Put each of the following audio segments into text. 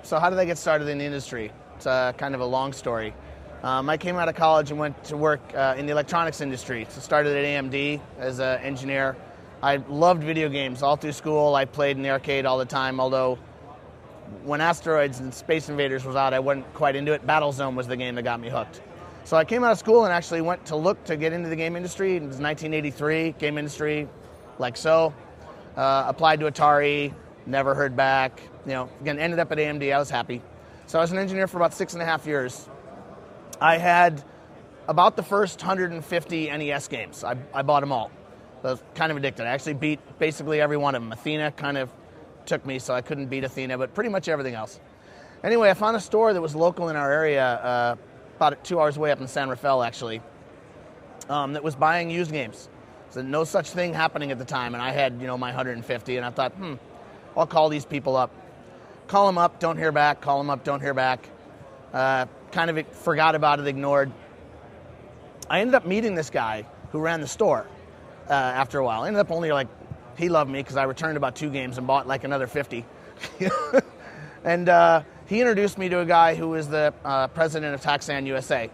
So how did I get started in the industry? It's kind of a long story. I came out of college and went to work in the electronics industry. So started at AMD as an engineer. I loved video games all through school. I played in the arcade all the time, although when Asteroids and Space Invaders was out, I wasn't quite into it. Battlezone was the game that got me hooked. So I came out of school and actually went to look to get into the game industry. It was 1983, game industry, like so. Applied to Atari, never heard back. Again, ended up at AMD. I was happy. So I was an engineer for about 6.5 years. I had about the first 150 NES games. I bought them all. I was kind of addicted. I actually beat basically every one of them. Athena kind of took me, so I couldn't beat Athena, but pretty much everything else. Anyway, I found a store that was local in our area, about 2 hours away up in San Rafael, actually, that was buying used games. So no such thing happening at the time, and I had, my 150, and I thought, I'll call these people up. Call them up, don't hear back. Call them up, don't hear back. Kind of forgot about it, ignored. I ended up meeting this guy who ran the store after a while. Ended up only he loved me because I returned about 2 games and bought another 50. And he introduced me to a guy who was the president of Taxan USA.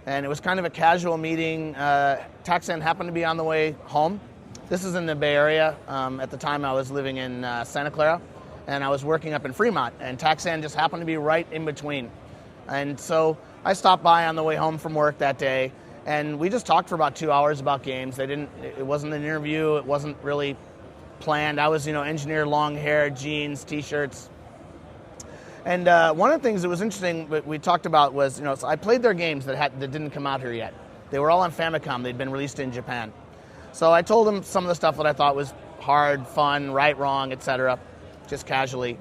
And it was kind of a casual meeting. Taxan happened to be on the way home. This is in the Bay Area. At the time I was living in Santa Clara, and I was working up in Fremont, and Taxan just happened to be right in between. And so I stopped by on the way home from work that day, and we just talked for about 2 hours about games. It wasn't an interview. It wasn't really planned. I was, engineer, long hair, jeans, T-shirts. And one of the things that was interesting that we talked about was, so I played their games that didn't come out here yet. They were all on Famicom. They'd been released in Japan. So I told them some of the stuff that I thought was hard, fun, right, wrong, etc., just casually.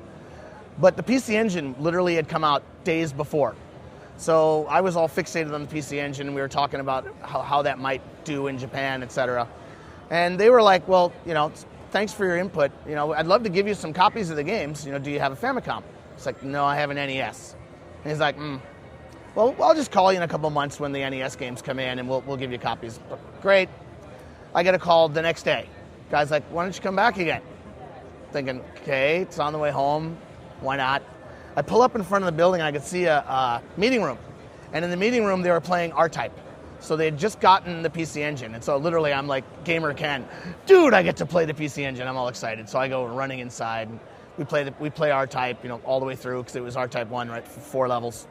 But the PC Engine literally had come out days before. So I was all fixated on the PC Engine, and we were talking about how that might do in Japan, etc. And they were like, well, thanks for your input. I'd love to give you some copies of the games. Do you have a Famicom? It's like, no, I have an NES. And he's like, well, I'll just call you in a couple months when the NES games come in, and we'll give you copies. Great. I get a call the next day. Guy's like, why don't you come back again? Thinking, okay, it's on the way home. Why not? I pull up in front of the building, and I could see a meeting room. And in the meeting room, they were playing R-Type. So they had just gotten the PC Engine. And so literally, I'm like, Gamer Ken, dude, I get to play the PC Engine. I'm all excited. So I go running inside. We play R-Type, all the way through, because it was R-Type 1, right, for 4 levels.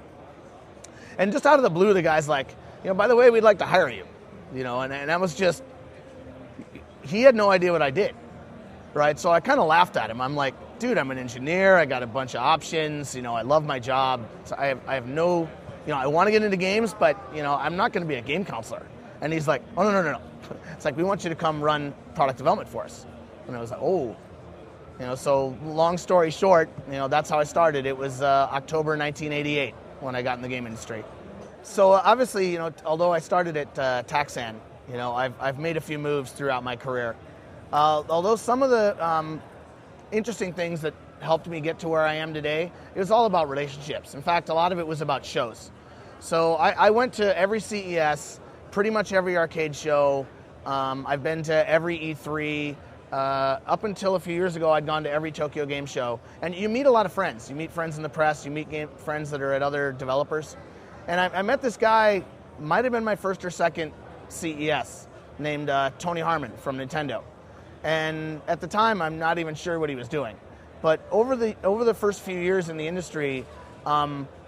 And just out of the blue, the guy's like, by the way, we'd like to hire you. And that was just, he had no idea what I did, right? So I kind of laughed at him. I'm like, dude, I'm an engineer. I got a bunch of options. I love my job. So I have no, I want to get into games, but, I'm not going to be a game counselor. And he's like, oh, no. It's like, we want you to come run product development for us. And I was like, oh. So long story short, that's how I started. It was October 1988 when I got in the game industry. So obviously, although I started at Taxan, I've made a few moves throughout my career. Although some of the interesting things that helped me get to where I am today, it was all about relationships. In fact, a lot of it was about shows. So I went to every CES, pretty much every arcade show. I've been to every E3. Up until a few years ago, I'd gone to every Tokyo Game Show. And you meet a lot of friends. You meet friends in the press. You meet friends that are at other developers. And I met this guy, might have been my first or second CES, named Tony Harmon from Nintendo. And at the time, I'm not even sure what he was doing. But over the first few years in the industry,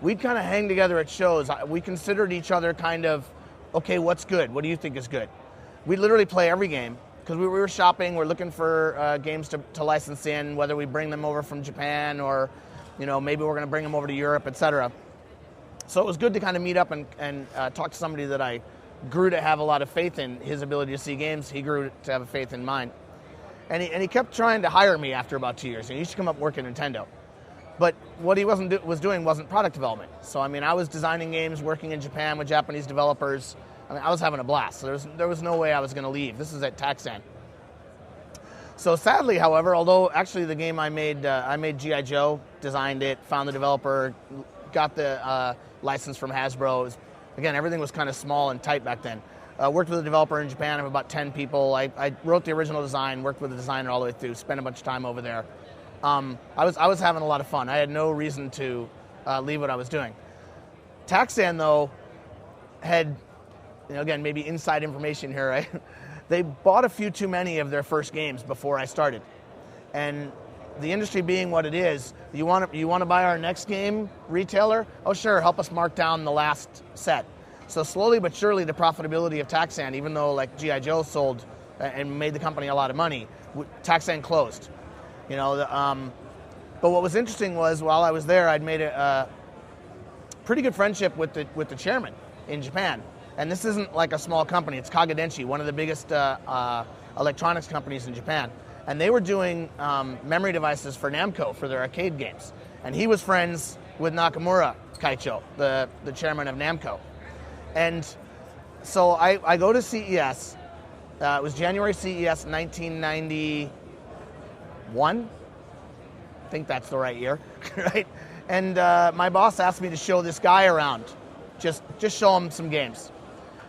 we'd kind of hang together at shows. We considered each other kind of, okay, what's good? What do you think is good? We'd literally play every game. Because we were shopping, we're looking for games to license in, whether we bring them over from Japan or, maybe we're going to bring them over to Europe, etc. So it was good to kind of meet up and talk to somebody that I grew to have a lot of faith in his ability to see games. He grew to have a faith in mine. And he kept trying to hire me after about 2 years. He used to come up and work at Nintendo. But what he was doing wasn't product development. So, I was designing games, working in Japan with Japanese developers. I was having a blast. So there was no way I was going to leave. This is at Taxan. So sadly, however, although actually the game I made G.I. Joe, designed it, found the developer, got the license from Hasbro. Again, everything was kind of small and tight back then. Worked with a developer in Japan of about 10 people. I wrote the original design, worked with the designer all the way through, spent a bunch of time over there. I was having a lot of fun. I had no reason to leave what I was doing. Taxan, though, had, again, maybe inside information here, right? They bought a few too many of their first games before I started. And the industry being what it is, you want to buy our next game, retailer? Oh, sure, help us mark down the last set. So slowly but surely, the profitability of Taxan, even though like G.I. Joe sold and made the company a lot of money, Taxan closed. But what was interesting was while I was there, I'd made a pretty good friendship with the chairman in Japan. And this isn't like a small company. It's Kagadenshi, one of the biggest electronics companies in Japan. And they were doing memory devices for Namco for their arcade games. And he was friends with Nakamura Kaicho, the chairman of Namco. And so I go to CES. It was January CES 1991. I think that's the right year, right? And my boss asked me to show this guy around, just show him some games.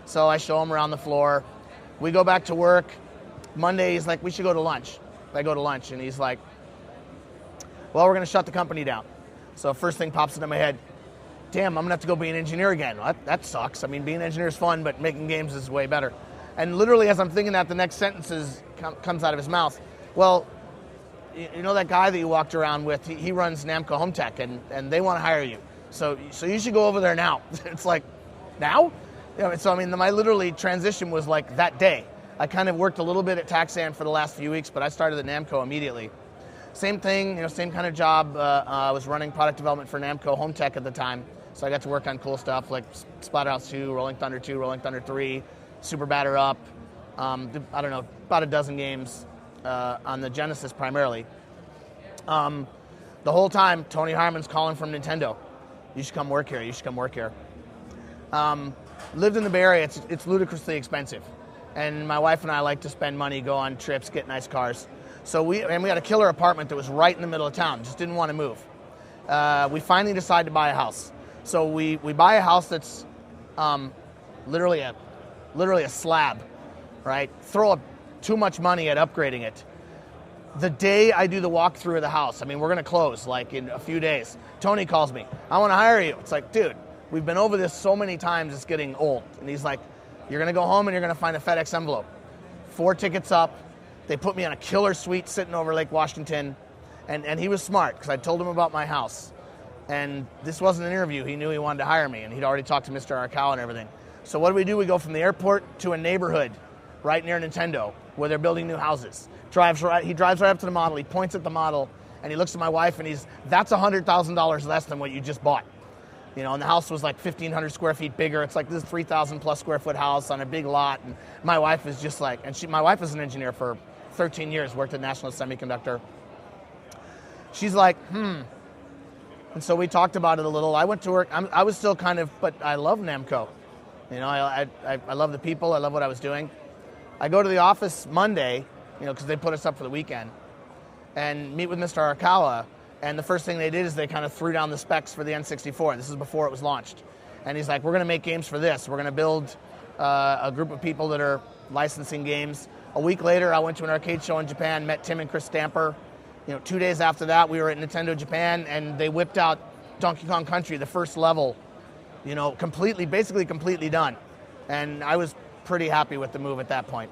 So I show him around the floor. We go back to work. Monday, he's like, we should go to lunch. I go to lunch, and he's like, well, we're going to shut the company down. So first thing pops into my head, damn, I'm going to have to go be an engineer again. Well, that sucks. I mean, being an engineer is fun, but making games is way better. And literally, as I'm thinking that, the next sentence comes out of his mouth. Well, you know that guy that you walked around with, he runs Namco Home Tech, and they want to hire you. So you should go over there now. It's like, now? So I mean, my literally transition was like that day. I kind of worked a little bit at Taxan for the last few weeks, but I started at Namco immediately. Same thing, same kind of job. I was running product development for Namco Home Tech at the time, so I got to work on cool stuff like Splatterhouse 2, Rolling Thunder 2, Rolling Thunder 3, Super Batter Up. I don't know, about a dozen games on the Genesis primarily. The whole time, Tony Harmon's calling from Nintendo. You should come work here. You should come work here. Lived in the Bay Area. It's ludicrously expensive. And my wife and I like to spend money, go on trips, get nice cars. So we had a killer apartment that was right in the middle of town. Just didn't want to move. We finally decided to buy a house. So we buy a house that's literally a slab, right? Throw up too much money at upgrading it. The day I do the walkthrough of the house, I mean, we're going to close like in a few days. Tony calls me. I want to hire you. It's like, dude, we've been over this so many times, it's getting old. And he's like, you're going to go home and you're going to find a FedEx envelope. 4 tickets up. They put me on a killer suite sitting over Lake Washington. And he was smart because I told him about my house. And this wasn't an interview. He knew he wanted to hire me. And he'd already talked to Mr. Arakawa and everything. So what do? We go from the airport to a neighborhood right near Nintendo where they're building new houses. He drives right up to the model. He points at the model. And he looks at my wife and that's $100,000 less than what you just bought. And the house was like 1,500 square feet bigger. It's like this 3,000 plus square foot house on a big lot. And my wife is just like, my wife is an engineer for 13 years, worked at National Semiconductor. She's like, And so we talked about it a little. I went to work. I was still but I love Namco. I love the people. I love what I was doing. I go to the office Monday, because they put us up for the weekend, and meet with Mr. Arakawa. And the first thing they did is they kind of threw down the specs for the N64. This is before it was launched. And he's like, we're going to make games for this. We're going to build a group of people that are licensing games. A week later, I went to an arcade show in Japan, met Tim and Chris Stamper. 2 days after that, we were at Nintendo Japan, and they whipped out Donkey Kong Country, the first level, basically completely done. And I was pretty happy with the move at that point.